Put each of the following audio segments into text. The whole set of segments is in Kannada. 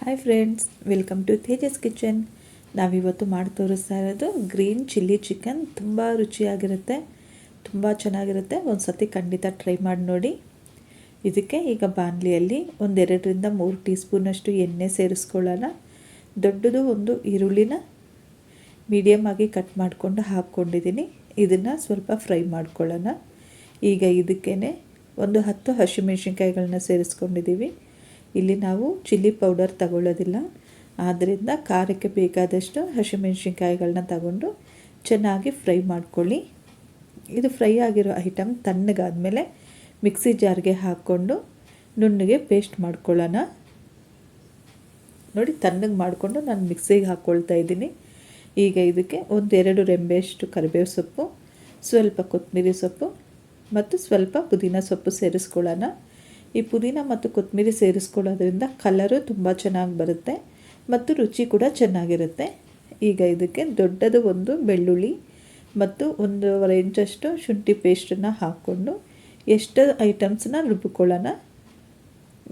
Hi friends, welcome to Tejas Kitchen. ನಾವಿವತ್ತು ಮಾಡಿ ತೋರಿಸ್ತಾ ಇರೋದು ಗ್ರೀನ್ ಚಿಲ್ಲಿ ಚಿಕನ್. ತುಂಬ ರುಚಿಯಾಗಿರುತ್ತೆ, ತುಂಬ ಚೆನ್ನಾಗಿರುತ್ತೆ. ಒಂದು ಸತಿ ಖಂಡಿತ ಟ್ರೈ ಮಾಡಿ ನೋಡಿ. ಇದಕ್ಕೆ ಈಗ ಬಾಣಲಿಯಲ್ಲಿ 2-3 ಟೀ ಸ್ಪೂನಷ್ಟು ಎಣ್ಣೆ ಸೇರಿಸ್ಕೊಳ್ಳೋಣ. ದೊಡ್ಡದು ಒಂದು ಈರುಳ್ಳಿನ ಮೀಡಿಯಮ್ ಆಗಿ ಕಟ್ ಮಾಡಿಕೊಂಡು ಹಾಕ್ಕೊಂಡಿದ್ದೀನಿ. ಇದನ್ನು ಸ್ವಲ್ಪ ಫ್ರೈ ಮಾಡ್ಕೊಳ್ಳೋಣ. ಈಗ ಇದಕ್ಕೇ 10 ಹಸಿಮೆಣಸಿನ್ಕಾಯಿಗಳನ್ನ ಸೇರಿಸ್ಕೊಂಡಿದ್ದೀವಿ. ಇಲ್ಲಿ ನಾವು ಚಿಲ್ಲಿ ಪೌಡರ್ ತಗೊಳ್ಳೋದಿಲ್ಲ, ಆದ್ದರಿಂದ ಖಾರಕ್ಕೆ ಬೇಕಾದಷ್ಟು ಹಸಿಮೆಣಸಿನ್ಕಾಯಿಗಳನ್ನ ತಗೊಂಡು ಚೆನ್ನಾಗಿ ಫ್ರೈ ಮಾಡ್ಕೊಳ್ಳಿ. ಇದು ಫ್ರೈ ಆಗಿರೋ ಐಟಮ್ ತಣ್ಣಗಾದಮೇಲೆ ಮಿಕ್ಸಿ ಜಾರ್ಗೆ ಹಾಕ್ಕೊಂಡು ನುಣ್ಣಗೆ ಪೇಸ್ಟ್ ಮಾಡ್ಕೊಳ್ಳೋಣ. ನೋಡಿ, ತಣ್ಣಗೆ ಮಾಡಿಕೊಂಡು ನಾನು ಮಿಕ್ಸಿಗೆ ಹಾಕ್ಕೊಳ್ತಾ ಇದ್ದೀನಿ. ಈಗ ಇದಕ್ಕೆ 1-2 ರೆಂಬೆಯಷ್ಟು ಕರಿಬೇವು ಸೊಪ್ಪು, ಸ್ವಲ್ಪ ಕೊತ್ತಂಬರಿ ಸೊಪ್ಪು ಮತ್ತು ಸ್ವಲ್ಪ ಪುದೀನ ಸೊಪ್ಪು ಸೇರಿಸ್ಕೊಳ್ಳೋಣ. ಈ ಪುದೀನ ಮತ್ತು ಕೊತ್ತಂಬರಿ ಸೇರಿಸ್ಕೊಳ್ಳೋದ್ರಿಂದ ಕಲರು ತುಂಬ ಚೆನ್ನಾಗಿ ಬರುತ್ತೆ ಮತ್ತು ರುಚಿ ಕೂಡ ಚೆನ್ನಾಗಿರುತ್ತೆ. ಈಗ ಇದಕ್ಕೆ ದೊಡ್ಡದು ಒಂದು ಬೆಳ್ಳುಳ್ಳಿ ಮತ್ತು 1.5 ಇಂಚಷ್ಟು ಶುಂಠಿ ಪೇಸ್ಟನ್ನು ಹಾಕ್ಕೊಂಡು ಎಷ್ಟು ಐಟಮ್ಸನ್ನ ರುಬ್ಬಿಕೊಳ್ಳೋಣ.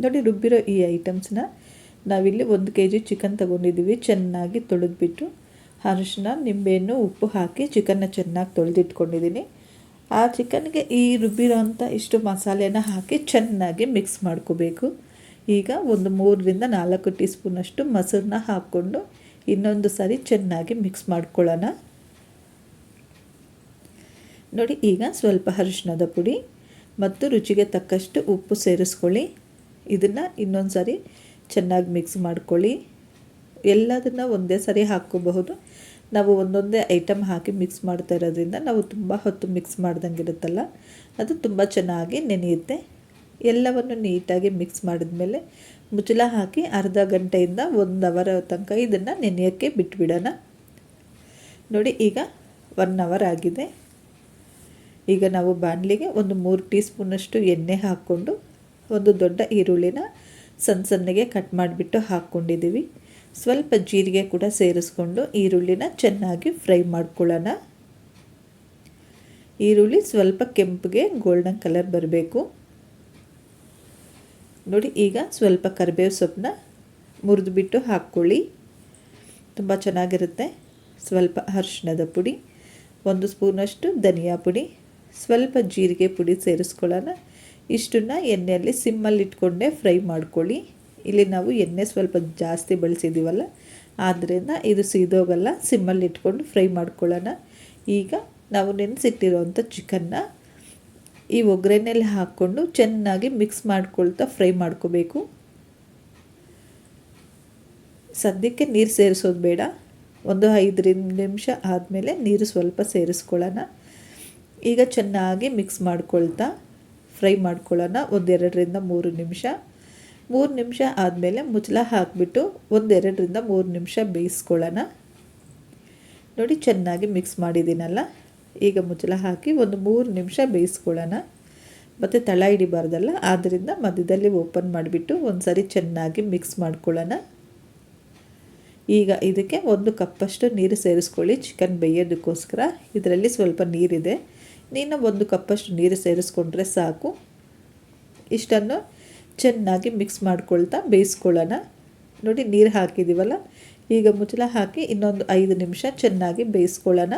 ನೋಡಿ, ರುಬ್ಬಿರೋ ಈ ಐಟಮ್ಸನ್ನ ನಾವಿಲ್ಲಿ 1 kg ಚಿಕನ್ ತೊಗೊಂಡಿದ್ದೀವಿ. ಚೆನ್ನಾಗಿ ತೊಳೆದ್ಬಿಟ್ಟು ಅರಿಶಿನ, ನಿಂಬೆಹಣ್ಣು, ಉಪ್ಪು ಹಾಕಿ ಚಿಕನ್ನ ಚೆನ್ನಾಗಿ ತೊಳೆದಿಟ್ಕೊಂಡಿದ್ದೀನಿ. ಆ ಚಿಕನ್ಗೆ ಈ ರುಬ್ಬಿರೋ ಅಂಥ ಇಷ್ಟು ಮಸಾಲೆನ ಹಾಕಿ ಚೆನ್ನಾಗಿ ಮಿಕ್ಸ್ ಮಾಡ್ಕೋಬೇಕು. ಈಗ 3-4 ಟೀ ಸ್ಪೂನಷ್ಟು ಮೊಸರನ್ನ ಹಾಕ್ಕೊಂಡು ಇನ್ನೊಂದು ಸಾರಿ ಚೆನ್ನಾಗಿ ಮಿಕ್ಸ್ ಮಾಡ್ಕೊಳ್ಳೋಣ. ನೋಡಿ, ಈಗ ಸ್ವಲ್ಪ ಅರಿಶಿಣದ ಪುಡಿ ಮತ್ತು ರುಚಿಗೆ ತಕ್ಕಷ್ಟು ಉಪ್ಪು ಸೇರಿಸ್ಕೊಳ್ಳಿ. ಇದನ್ನು ಇನ್ನೊಂದು ಸಾರಿ ಚೆನ್ನಾಗಿ ಮಿಕ್ಸ್ ಮಾಡ್ಕೊಳ್ಳಿ. ಎಲ್ಲದನ್ನು ಒಂದೇ ಸಾರಿ ಹಾಕ್ಕೋಬಹುದು. ನಾವು ಒಂದೊಂದೇ ಐಟಮ್ ಹಾಕಿ ಮಿಕ್ಸ್ ಮಾಡ್ತಾ ಇರೋದ್ರಿಂದ ನಾವು ತುಂಬ ಹೊತ್ತು ಮಿಕ್ಸ್ ಮಾಡ್ದಂಗೆ ಇರುತ್ತಲ್ಲ, ಅದು ತುಂಬ ಚೆನ್ನಾಗಿ ನೆನೆಯುತ್ತೆ. ಎಲ್ಲವನ್ನು ನೀಟಾಗಿ ಮಿಕ್ಸ್ ಮಾಡಿದ್ಮೇಲೆ ಮುಚ್ಚಳ ಹಾಕಿ ಅರ್ಧ ಗಂಟೆಯಿಂದ 1 ಅವರ್ ತನಕ ಇದನ್ನು ನೆನೆಯೋಕ್ಕೆ ಬಿಟ್ಬಿಡೋಣ. ನೋಡಿ, ಈಗ 1 ಅವರ್ ಆಗಿದೆ. ಈಗ ನಾವು ಬಾಣಲಿಗೆ 3 ಟೀ ಸ್ಪೂನಷ್ಟು ಎಣ್ಣೆ ಹಾಕ್ಕೊಂಡು ಒಂದು ದೊಡ್ಡ ಈರುಳ್ಳಿನ ಸಣ್ಣಗೆ ಕಟ್ ಮಾಡಿಬಿಟ್ಟು ಹಾಕ್ಕೊಂಡಿದ್ದೀವಿ. ಸ್ವಲ್ಪ ಜೀರಿಗೆ ಕೂಡ ಸೇರಿಸ್ಕೊಂಡು ಈರುಳ್ಳಿನ ಚೆನ್ನಾಗಿ ಫ್ರೈ ಮಾಡ್ಕೊಳ್ಳೋಣ. ಈರುಳ್ಳಿ ಸ್ವಲ್ಪ ಕೆಂಪಗೆ ಗೋಲ್ಡನ್ ಕಲರ್ ಬರಬೇಕು. ನೋಡಿ, ಈಗ ಸ್ವಲ್ಪ ಕರಿಬೇವು ಸೊಪ್ಪನ್ನ ಮುರಿದುಬಿಟ್ಟು ಹಾಕ್ಕೊಳ್ಳಿ, ತುಂಬ ಚೆನ್ನಾಗಿರುತ್ತೆ. ಸ್ವಲ್ಪ ಅರಿಶಿಣದ ಪುಡಿ, 1 ಸ್ಪೂನಷ್ಟು ಧನಿಯಾ ಪುಡಿ, ಸ್ವಲ್ಪ ಜೀರಿಗೆ ಪುಡಿ ಸೇರಿಸ್ಕೊಳ್ಳೋಣ. ಇಷ್ಟನ್ನು ಎಣ್ಣೆಯಲ್ಲಿ ಸಿಮ್ಮಲ್ಲಿ ಇಟ್ಕೊಂಡೇ ಫ್ರೈ ಮಾಡ್ಕೊಳ್ಳಿ. ಇಲ್ಲಿ ನಾವು ಎಣ್ಣೆ ಸ್ವಲ್ಪ ಜಾಸ್ತಿ ಬಳಸಿದ್ದೀವಲ್ಲ, ಆದ್ದರಿಂದ ಇದು ಸೀದೋಗಲ್ಲ. ಸಿಮ್ಮಲ್ಲಿ ಇಟ್ಕೊಂಡು ಫ್ರೈ ಮಾಡ್ಕೊಳ್ಳೋಣ. ಈಗ ನಾವು ನೆನೆಸಿಟ್ಟಿರೋವಂಥ ಚಿಕನ್ನ ಈ ಒಗ್ಗರಣೆಯಲ್ಲಿ ಹಾಕ್ಕೊಂಡು ಚೆನ್ನಾಗಿ ಮಿಕ್ಸ್ ಮಾಡ್ಕೊಳ್ತಾ ಫ್ರೈ ಮಾಡ್ಕೋಬೇಕು. ಸದ್ಯಕ್ಕೆ ನೀರು ಸೇರಿಸೋದು ಬೇಡ. 5 ನಿಮಿಷ ಆದಮೇಲೆ ನೀರು ಸ್ವಲ್ಪ ಸೇರಿಸ್ಕೊಳ್ಳೋಣ. ಈಗ ಚೆನ್ನಾಗಿ ಮಿಕ್ಸ್ ಮಾಡ್ಕೊಳ್ತಾ ಫ್ರೈ ಮಾಡ್ಕೊಳ್ಳೋಣ 2-3 ನಿಮಿಷ. 3 ನಿಮಿಷ ಆದಮೇಲೆ ಮುಚ್ಚಳ ಹಾಕಿಬಿಟ್ಟು 2-3 ನಿಮಿಷ ಬೇಯಿಸ್ಕೊಳ್ಳೋಣ. ನೋಡಿ, ಚೆನ್ನಾಗಿ ಮಿಕ್ಸ್ ಮಾಡಿದ್ದೀನಲ್ಲ. ಈಗ ಮುಚ್ಚಳ ಹಾಕಿ 3 ನಿಮಿಷ ಬೇಯಿಸ್ಕೊಳ್ಳೋಣ. ಮತ್ತು ತಳ ಹಿಡಿಬಾರ್ದಲ್ಲ, ಆದ್ದರಿಂದ ಮಧ್ಯದಲ್ಲಿ ಓಪನ್ ಮಾಡಿಬಿಟ್ಟು ಒಂದು ಸಾರಿ ಚೆನ್ನಾಗಿ ಮಿಕ್ಸ್ ಮಾಡ್ಕೊಳ್ಳೋಣ. ಈಗ ಇದಕ್ಕೆ 1 ಕಪ್ಪಷ್ಟು ನೀರು ಸೇರಿಸ್ಕೊಳ್ಳಿ. ಚಿಕನ್ ಬೇಯೋದಕ್ಕೋಸ್ಕರ ಇದರಲ್ಲಿ ಸ್ವಲ್ಪ ನೀರಿದೆ. ನೀನು 1 ಕಪ್ಪಷ್ಟು ನೀರು ಸೇರಿಸ್ಕೊಂಡ್ರೆ ಸಾಕು. ಇಷ್ಟನ್ನು ಚೆನ್ನಾಗಿ ಮಿಕ್ಸ್ ಮಾಡ್ಕೊಳ್ತಾ ಬೇಯಿಸ್ಕೊಳ್ಳೋಣ. ನೋಡಿ, ನೀರು ಹಾಕಿದ್ದೀವಲ್ಲ, ಈಗ ಮುಚ್ಚಳ ಹಾಕಿ ಇನ್ನೊಂದು 5 ನಿಮಿಷ ಚೆನ್ನಾಗಿ ಬೇಯಿಸ್ಕೊಳ್ಳೋಣ.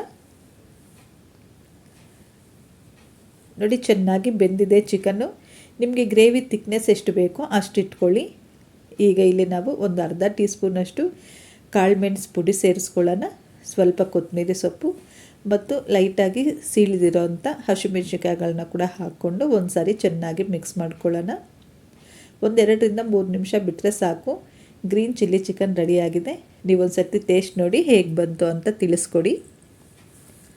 ನೋಡಿ, ಚೆನ್ನಾಗಿ ಬೆಂದಿದೆ ಚಿಕನ್ನು. ನಿಮಗೆ ಗ್ರೇವಿ ತಿಕ್ನೆಸ್ ಎಷ್ಟು ಬೇಕೋ ಅಷ್ಟು ಇಟ್ಕೊಳ್ಳಿ. ಈಗ ಇಲ್ಲಿ ನಾವು ಅರ್ಧ ಟೀ ಸ್ಪೂನಷ್ಟು ಕಾಳು ಮೆಣಸು ಪುಡಿ ಸೇರಿಸ್ಕೊಳ್ಳೋಣ. ಸ್ವಲ್ಪ ಕೊತ್ತಂಬರಿ ಸೊಪ್ಪು ಮತ್ತು ಲೈಟಾಗಿ ಸೀಳಿದಿರೋಂಥ ಹಸಿಮೆಣಸಿನ್ಕಾಯಿಗಳನ್ನ ಕೂಡ ಹಾಕ್ಕೊಂಡು ಒಂದು ಸಾರಿ ಚೆನ್ನಾಗಿ ಮಿಕ್ಸ್ ಮಾಡ್ಕೊಳ್ಳೋಣ. 2-3 ನಿಮಿಷ ಬಿಟ್ಟರೆ ಸಾಕು. ಗ್ರೀನ್ ಚಿಲ್ಲಿ ಚಿಕನ್ ರೆಡಿಯಾಗಿದೆ. ನೀವು ಒಂದು ಸರ್ತಿ ಟೇಸ್ಟ್ ನೋಡಿ ಹೇಗೆ ಬಂತು ಅಂತ ತಿಳಿಸ್ಕೊಡಿ.